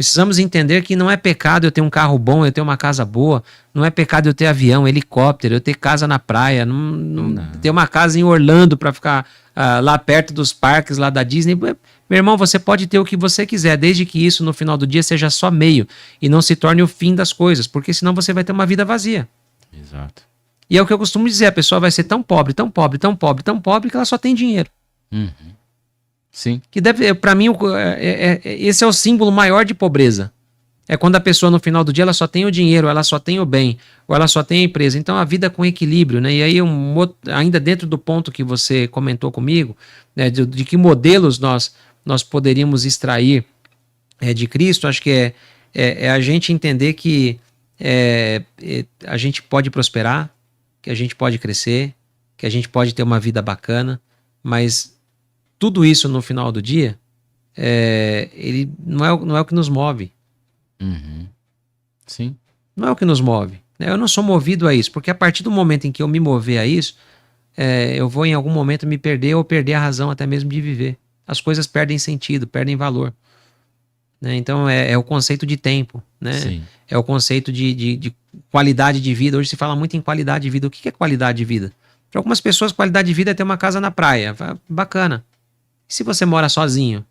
Precisamos entender que não é pecado eu ter um carro bom, eu ter uma casa boa. Não é pecado eu ter avião, helicóptero, eu ter casa na praia. Não. Ter uma casa em Orlando para ficar lá perto dos parques lá da Disney. Meu irmão, você pode ter o que você quiser, desde que isso no final do dia seja só meio e não se torne o fim das coisas, porque senão você vai ter uma vida vazia. Exato. E é o que eu costumo dizer, a pessoa vai ser tão pobre, tão pobre, tão pobre, tão pobre que ela só tem dinheiro. Sim. Que deve, para mim, esse é o símbolo maior de pobreza. É quando a pessoa no final do dia ela só tem o dinheiro, ela só tem o bem, ou ela só tem a empresa. Então a vida com equilíbrio, né? E aí ainda dentro do ponto que você comentou comigo, né, de que modelos nós poderíamos extrair de Cristo, acho que é a gente entender que a gente pode prosperar, que a gente pode crescer, que a gente pode ter uma vida bacana, mas tudo isso no final do dia, ele não é o que nos move. Sim. Não é o que nos move. Eu não sou movido a isso, porque a partir do momento em que eu me mover a isso, eu vou em algum momento me perder ou perder a razão até mesmo de viver. As coisas perdem sentido, perdem valor. Né? Então é o conceito de tempo, né? Sim. É o conceito de qualidade de vida. Hoje se fala muito em qualidade de vida. O que é qualidade de vida? Para algumas pessoas, qualidade de vida é ter uma casa na praia. Bacana. E se você mora sozinho?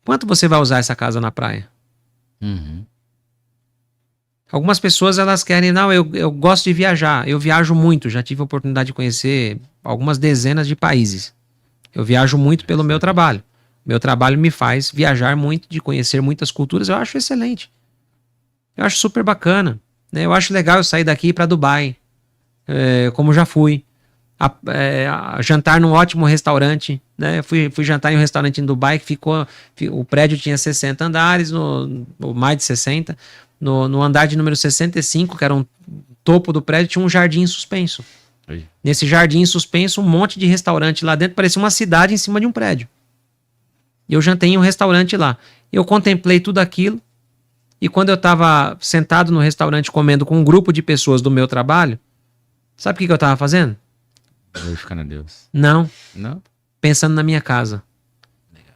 Quanto você vai usar essa casa na praia? Algumas pessoas elas querem, não, eu gosto de viajar, eu viajo muito, já tive a oportunidade de conhecer algumas dezenas de países. Eu viajo muito pelo meu trabalho. Meu trabalho me faz viajar muito, de conhecer muitas culturas, eu acho excelente. Eu acho super bacana. Né? Eu acho legal eu sair daqui e ir para Dubai, como já fui. Jantar num ótimo restaurante, né? Fui jantar em um restaurante em Dubai que o prédio tinha 60 andares, ou mais de 60. No andar de número 65, que era um topo do prédio, tinha um jardim suspenso. Aí. Nesse jardim suspenso, um monte de restaurante lá dentro, parecia uma cidade em cima de um prédio. E eu jantei em um restaurante lá. Eu contemplei tudo aquilo, e quando eu estava sentado no restaurante comendo com um grupo de pessoas do meu trabalho, sabe o que eu estava fazendo? Glorificando a Deus. Não. Não? Pensando na minha casa. Legal.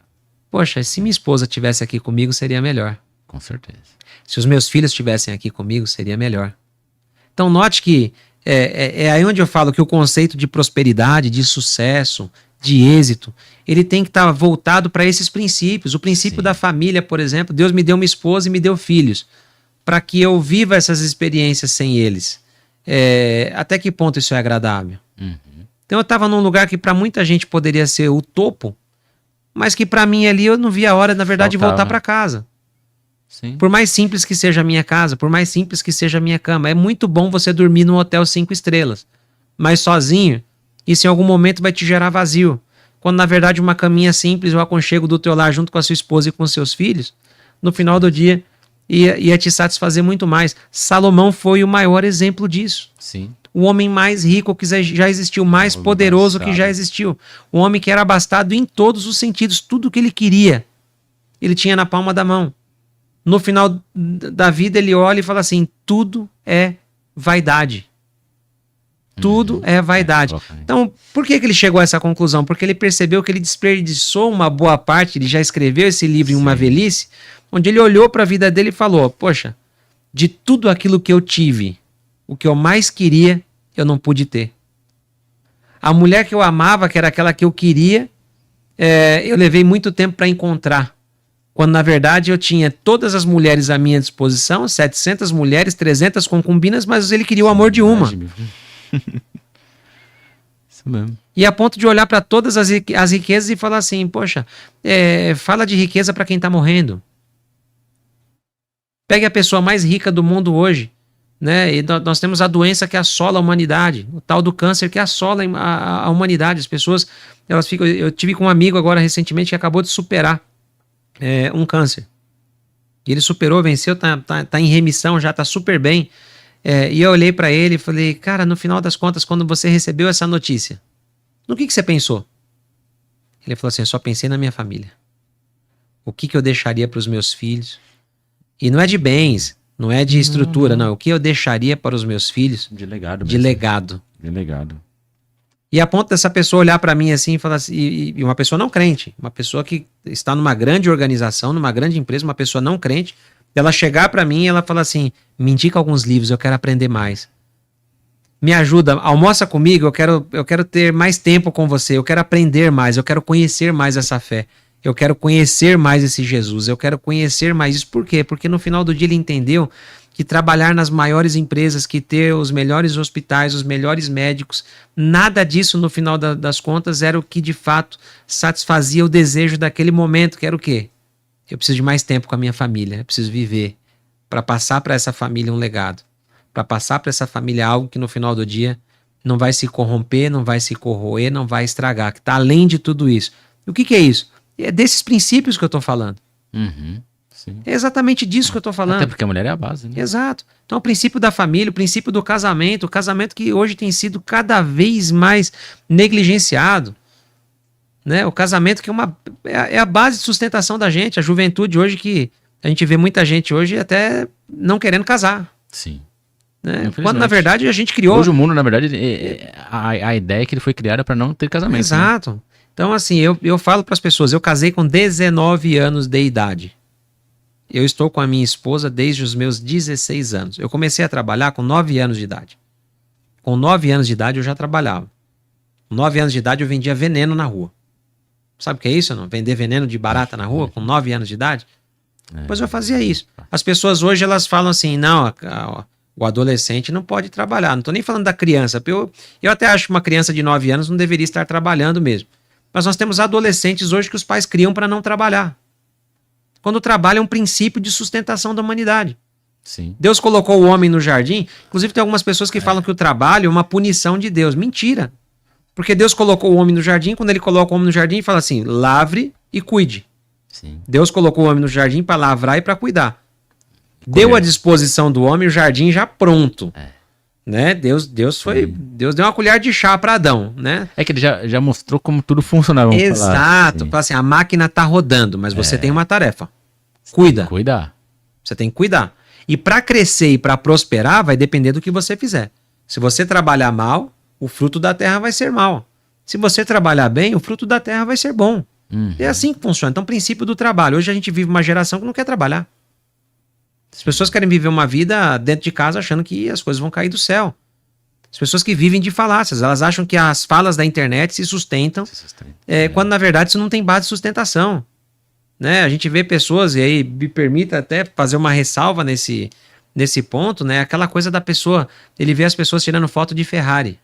Poxa, se minha esposa estivesse aqui comigo, seria melhor. Com certeza. Se os meus filhos estivessem aqui comigo, seria melhor. Então note que é aí onde eu falo que o conceito de prosperidade, de sucesso, de êxito, ele tem que estar voltado para esses princípios. O princípio da família, por exemplo, Deus me deu uma esposa e me deu filhos, para que eu viva essas experiências sem eles. Até que ponto isso é agradável? Então eu estava num lugar que para muita gente poderia ser o topo, mas que para mim ali eu não via a hora, na verdade, de voltar para casa. Sim. Por mais simples que seja a minha casa, por mais simples que seja a minha cama, é muito bom você dormir num hotel 5 estrelas, mas sozinho, isso em algum momento vai te gerar vazio. Quando na verdade uma caminha simples, o aconchego do teu lar junto com a sua esposa e com seus filhos, no final do dia ia te satisfazer muito mais. Salomão foi o maior exemplo disso. Sim. O homem mais rico que já existiu, mais poderoso que já existiu. O homem que era abastado em todos os sentidos. Tudo que ele queria, ele tinha na palma da mão. No final da vida, ele olha e fala assim, tudo é vaidade. Tudo é vaidade. Então, por que ele chegou a essa conclusão? Porque ele percebeu que ele desperdiçou uma boa parte, ele já escreveu esse livro em uma velhice, onde ele olhou para a vida dele e falou, poxa, de tudo aquilo que eu tive, o que eu mais queria, eu não pude ter. A mulher que eu amava, que era aquela que eu queria, eu levei muito tempo para encontrar. Quando, na verdade, eu tinha todas as mulheres à minha disposição, 700 mulheres, 300 concubinas, mas ele queria o amor de uma. Isso mesmo. E a ponto de olhar para todas as riquezas e falar assim, poxa, fala de riqueza para quem está morrendo. Pegue a pessoa mais rica do mundo hoje, né? E nós temos a doença que assola a humanidade, o tal do câncer que assola a humanidade. As pessoas, elas ficam... Eu tive com um amigo agora recentemente que acabou de superar um câncer. E ele superou, venceu, tá em remissão, já tá super bem. E eu olhei para ele e falei, cara, no final das contas, quando você recebeu essa notícia, no que você pensou? Ele falou assim, eu só pensei na minha família. O que eu deixaria para os meus filhos? E não é de bens, não é de estrutura, não. O que eu deixaria para os meus filhos? De legado. De legado. De legado. E a ponto dessa pessoa olhar para mim assim e falar assim, e uma pessoa não crente, uma pessoa que está numa grande organização, numa grande empresa, uma pessoa não crente, ela chegar para mim e ela fala assim, me indica alguns livros, eu quero aprender mais. Me ajuda, almoça comigo, eu quero ter mais tempo com você, eu quero aprender mais, eu quero conhecer mais essa fé, eu quero conhecer mais esse Jesus, eu quero conhecer mais isso. Por quê? Porque no final do dia ele entendeu que trabalhar nas maiores empresas, que ter os melhores hospitais, os melhores médicos, nada disso no final das contas era o que de fato satisfazia o desejo daquele momento, que era o quê? Eu preciso de mais tempo com a minha família, eu preciso viver para passar para essa família um legado, para passar para essa família algo que no final do dia não vai se corromper, não vai se corroer, não vai estragar, que está além de tudo isso. E o que é isso? É desses princípios que eu estou falando. Sim. É exatamente disso que eu estou falando. Até porque a mulher é a base, né? Exato. Então o princípio da família, o princípio do casamento, o casamento que hoje tem sido cada vez mais negligenciado, né? O casamento que é a base de sustentação da gente, a juventude hoje, que a gente vê muita gente hoje até não querendo casar. Sim. Né? Quando na verdade a gente criou... Hoje o mundo, na verdade, a ideia é que ele foi criado para não ter casamento. Exato. Né? Então assim, eu falo para as pessoas, eu casei com 19 anos de idade. Eu estou com a minha esposa desde os meus 16 anos. Eu comecei a trabalhar com 9 anos de idade. Com 9 anos de idade eu já trabalhava. Com 9 anos de idade eu vendia veneno na rua. Sabe o que é isso, não? Vender veneno de barata na rua com 9 anos de idade? Pois eu fazia isso. As pessoas hoje elas falam assim, não, o adolescente não pode trabalhar. Não estou nem falando da criança. Eu até acho que uma criança de 9 anos não deveria estar trabalhando mesmo. Mas nós temos adolescentes hoje que os pais criam para não trabalhar. Quando o trabalho é um princípio de sustentação da humanidade. Sim. Deus colocou o homem no jardim. Inclusive tem algumas pessoas que falam que o trabalho é uma punição de Deus. Mentira. Porque Deus colocou o homem no jardim. Quando ele coloca o homem no jardim, ele fala assim, lavre e cuide. Sim. Deus colocou o homem no jardim para lavrar e para cuidar. Deu à disposição do homem o jardim já pronto. Né? Deus deu uma colher de chá para Adão, né? É que ele já mostrou como tudo funcionava. Exato. Fala assim, a máquina tá rodando, mas você tem uma tarefa. Cuidar. Você tem que cuidar. E para crescer e para prosperar vai depender do que você fizer. Se você trabalhar mal, o fruto da terra vai ser mal. Se você trabalhar bem, o fruto da terra vai ser bom. É assim que funciona. Então, princípio do trabalho. Hoje a gente vive uma geração que não quer trabalhar. As pessoas querem viver uma vida dentro de casa achando que as coisas vão cair do céu. As pessoas que vivem de falácias, elas acham que as falas da internet se sustentam, quando na verdade isso não tem base de sustentação. Né? A gente vê pessoas, e aí me permita até fazer uma ressalva nesse ponto, né? Aquela coisa da pessoa, ele vê as pessoas tirando foto de Ferrari.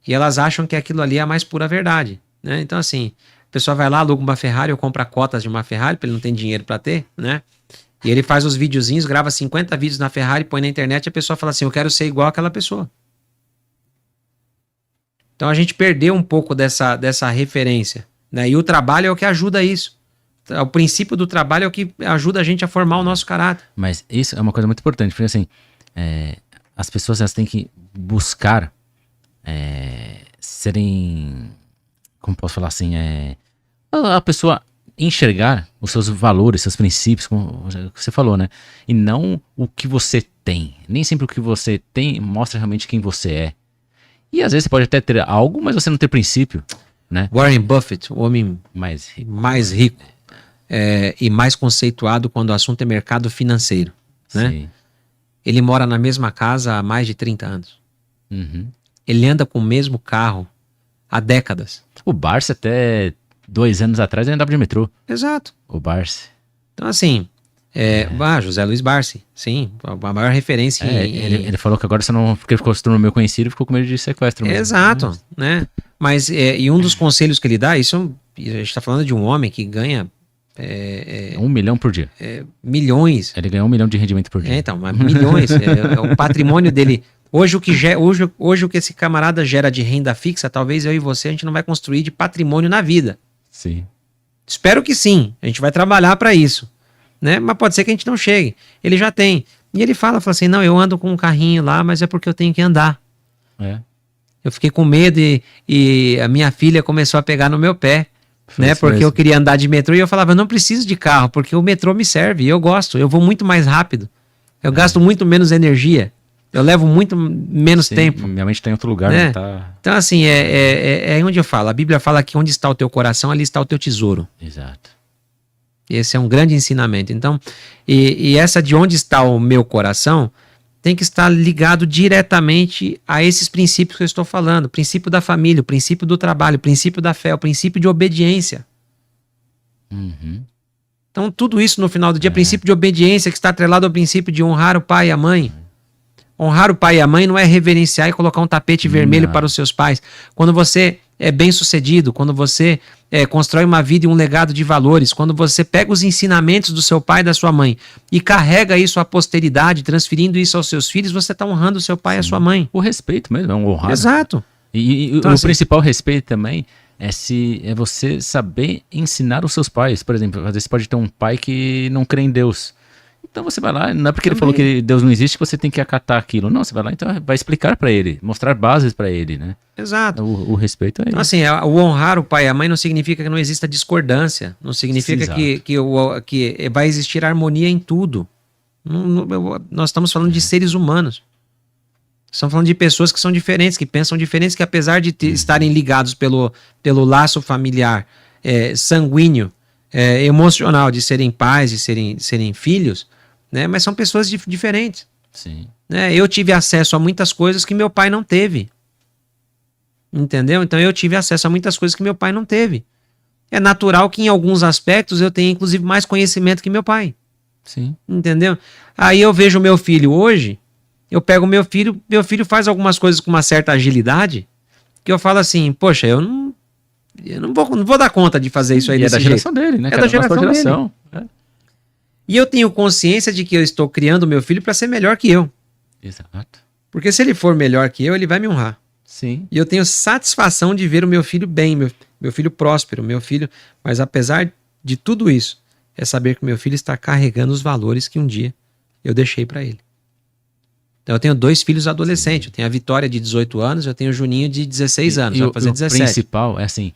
E elas acham que aquilo ali é a mais pura verdade. Né? Então assim, a pessoa vai lá, aluga uma Ferrari ou compra cotas de uma Ferrari, porque ele não tem dinheiro para ter, né? E ele faz os videozinhos, grava 50 vídeos na Ferrari, põe na internet e a pessoa fala assim, eu quero ser igual àquela pessoa. Então a gente perdeu um pouco dessa referência. Né? E o trabalho é o que ajuda isso. O princípio do trabalho é o que ajuda a gente a formar o nosso caráter. Mas isso é uma coisa muito importante, porque assim, as pessoas elas têm que buscar serem, como posso falar assim, a pessoa enxergar os seus valores, seus princípios, como você falou, né? E não o que você tem. Nem sempre o que você tem mostra realmente quem você é. E às vezes você pode até ter algo, mas você não ter princípio, né? Warren Buffett, o homem mais rico e mais conceituado quando o assunto é mercado financeiro, né? Sim. Ele mora na mesma casa há mais de 30 anos. Ele anda com o mesmo carro há décadas. O Barça até 2 anos atrás ele andava de metrô. Exato. O Barça. Então assim, José Luiz Barsi, sim, a maior referência. Ele falou que agora porque ele ficou se tornou meio conhecido, ficou com medo de sequestro mesmo. Exato, né? Mas e um dos conselhos que ele dá, isso a gente está falando de um homem que ganha 1 milhão por dia. Milhões. Ele ganhou 1 milhão de rendimento por dia. Então, milhões. O patrimônio dele. Hoje o que esse camarada gera de renda fixa, talvez eu e você, a gente não vai construir de patrimônio na vida. Sim. Espero que sim. A gente vai trabalhar para isso. Né? Mas pode ser que a gente não chegue. Ele já tem. E ele fala assim, não, eu ando com um carrinho lá, mas é porque eu tenho que andar. Eu fiquei com medo e a minha filha começou a pegar no meu pé, né? Porque eu queria andar de metrô e eu falava, eu não preciso de carro, porque o metrô me serve, eu gosto, eu vou muito mais rápido. Eu gasto muito menos energia. Eu levo muito menos tempo. Minha mente tá em outro lugar, né? Não tá... Então, assim, é onde eu falo. A Bíblia fala que onde está o teu coração, ali está o teu tesouro. Exato. Esse é um grande ensinamento. Então, e essa de onde está o meu coração tem que estar ligado diretamente a esses princípios que eu estou falando. O princípio da família, o princípio do trabalho, o princípio da fé, o princípio de obediência. Uhum. Então, tudo isso no final do dia, princípio de obediência que está atrelado ao princípio de honrar o pai e a mãe. Honrar o pai e a mãe não é reverenciar e colocar um tapete vermelho para os seus pais. Quando você é bem sucedido, quando você constrói uma vida e um legado de valores, quando você pega os ensinamentos do seu pai e da sua mãe e carrega isso à posteridade, transferindo isso aos seus filhos, você está honrando o seu pai e a sua mãe. O respeito mesmo, é um honrado. Exato. E então, o assim, principal respeito também é você saber ensinar os seus pais. Por exemplo, às vezes você pode ter um pai que não crê em Deus. Então você vai lá, não é porque ele falou que Deus não existe que você tem que acatar aquilo. Não, você vai lá, então vai explicar para ele, mostrar bases para ele, né? Exato. O respeito é então, isso. assim, o honrar o pai e a mãe não significa que não exista discordância, não significa que vai existir harmonia em tudo. Nós estamos falando de seres humanos. Estamos falando de pessoas que são diferentes, que pensam diferentes, que apesar de estarem ligados pelo laço familiar, sanguíneo, emocional, de serem pais, de serem filhos, né? Mas são pessoas diferentes. Sim. Né? Eu tive acesso a muitas coisas que meu pai não teve. Entendeu? Então eu tive acesso a muitas coisas que meu pai não teve. É natural que em alguns aspectos eu tenha inclusive mais conhecimento que meu pai. Sim. Entendeu? Aí eu vejo meu filho hoje, eu pego meu filho faz algumas coisas com uma certa agilidade, que eu falo assim, poxa, eu não vou dar conta de fazer isso aí desse jeito. É da geração dele, né? É da geração dele. E eu tenho consciência de que eu estou criando meu filho para ser melhor que eu. Exato. Porque se ele for melhor que eu, ele vai me honrar. Sim. E eu tenho satisfação de ver o meu filho bem, meu filho próspero, meu filho... Mas apesar de tudo isso, é saber que meu filho está carregando os valores que um dia eu deixei para ele. Então eu tenho 2 filhos adolescentes. Eu tenho a Vitória de 18 anos, eu tenho o Juninho de 16 anos, vai fazer 17. O principal é assim,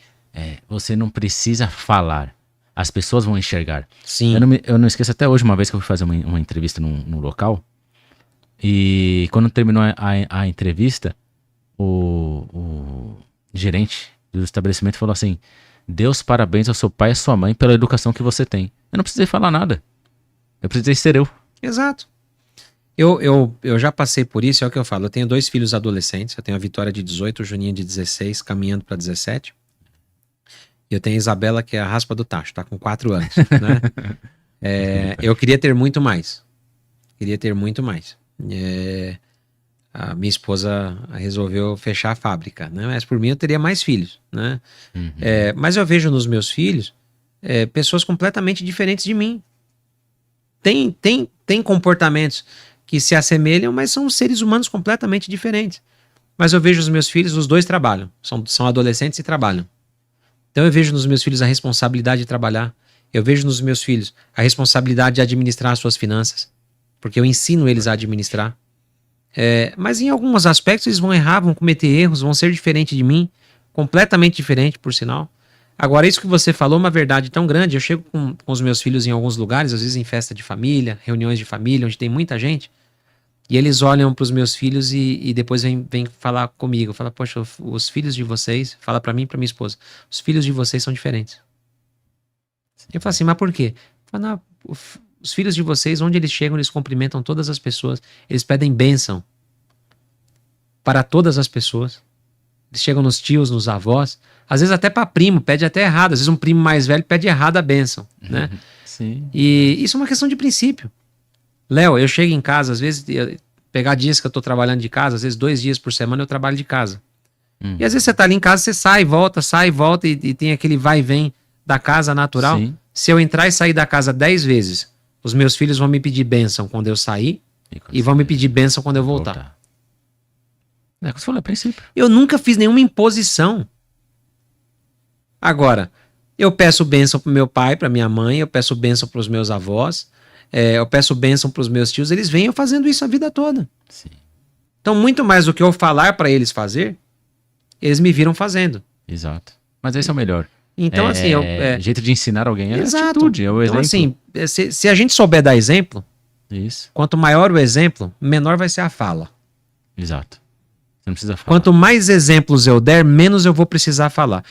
você não precisa falar. As pessoas vão enxergar. Sim. Eu não esqueço até hoje, uma vez que eu fui fazer uma entrevista num local, e quando terminou a entrevista, o gerente do estabelecimento falou assim, dê os parabéns ao seu pai e à sua mãe pela educação que você tem. Eu não precisei falar nada. Eu precisei ser eu. Exato. Eu já passei por isso, é o que eu falo. Eu tenho 2 filhos adolescentes. Eu tenho a Vitória de 18, o Juninho de 16, caminhando para 17. E eu tenho a Isabela, que é a raspa do tacho, tá com 4 anos. Né? Eu queria ter muito mais. A minha esposa resolveu fechar a fábrica, né? Mas por mim eu teria mais filhos, né? Uhum. Mas eu vejo nos meus filhos pessoas completamente diferentes de mim. Tem comportamentos que se assemelham, mas são seres humanos completamente diferentes. Mas eu vejo os meus filhos, os 2 trabalham, são adolescentes e trabalham. Então eu vejo nos meus filhos a responsabilidade de trabalhar. Eu vejo nos meus filhos a responsabilidade de administrar as suas finanças, porque eu ensino eles a administrar. Mas em alguns aspectos eles vão errar, vão cometer erros, vão ser diferentes de mim, completamente diferente, por sinal. Agora, isso que você falou é uma verdade tão grande. Eu chego com os meus filhos em alguns lugares, às vezes em festa de família, reuniões de família, onde tem muita gente, e eles olham para os meus filhos e depois vem falar comigo. Fala, poxa, os filhos de vocês, fala para mim e para minha esposa, os filhos de vocês são diferentes. Eu falo assim, mas por quê? Falo, não, os filhos de vocês, onde eles chegam, eles cumprimentam todas as pessoas, eles pedem bênção para todas as pessoas. Eles chegam nos tios, nos avós, às vezes até para primo, pede até errado. Às vezes um primo mais velho pede errado a bênção, né? Sim. E isso é uma questão de princípio. Léo, eu chego em casa, às vezes, pegar dias que eu tô trabalhando de casa, às vezes 2 dias por semana eu trabalho de casa. E às vezes você tá ali em casa, você sai e volta e tem aquele vai e vem da casa natural. Sim. Se eu entrar e sair da casa 10 vezes, os meus filhos vão me pedir bênção quando eu sair e vão me pedir bênção quando eu voltar. É o que você falou, é princípio. Eu nunca fiz nenhuma imposição. Agora, eu peço bênção pro meu pai, pra minha mãe, eu peço bênção pros meus avós, eu peço bênção pros meus tios, eles vêm fazendo isso a vida toda. Sim. Então, muito mais do que eu falar pra eles fazer, eles me viram fazendo. Exato. Mas esse é o melhor. Então, assim... jeito de ensinar alguém é exato. atitude, é o exemplo. Então, assim, se a gente souber dar exemplo, isso. quanto maior o exemplo, menor vai ser a fala. Exato. Você não precisa falar. Quanto mais exemplos eu der, menos eu vou precisar falar.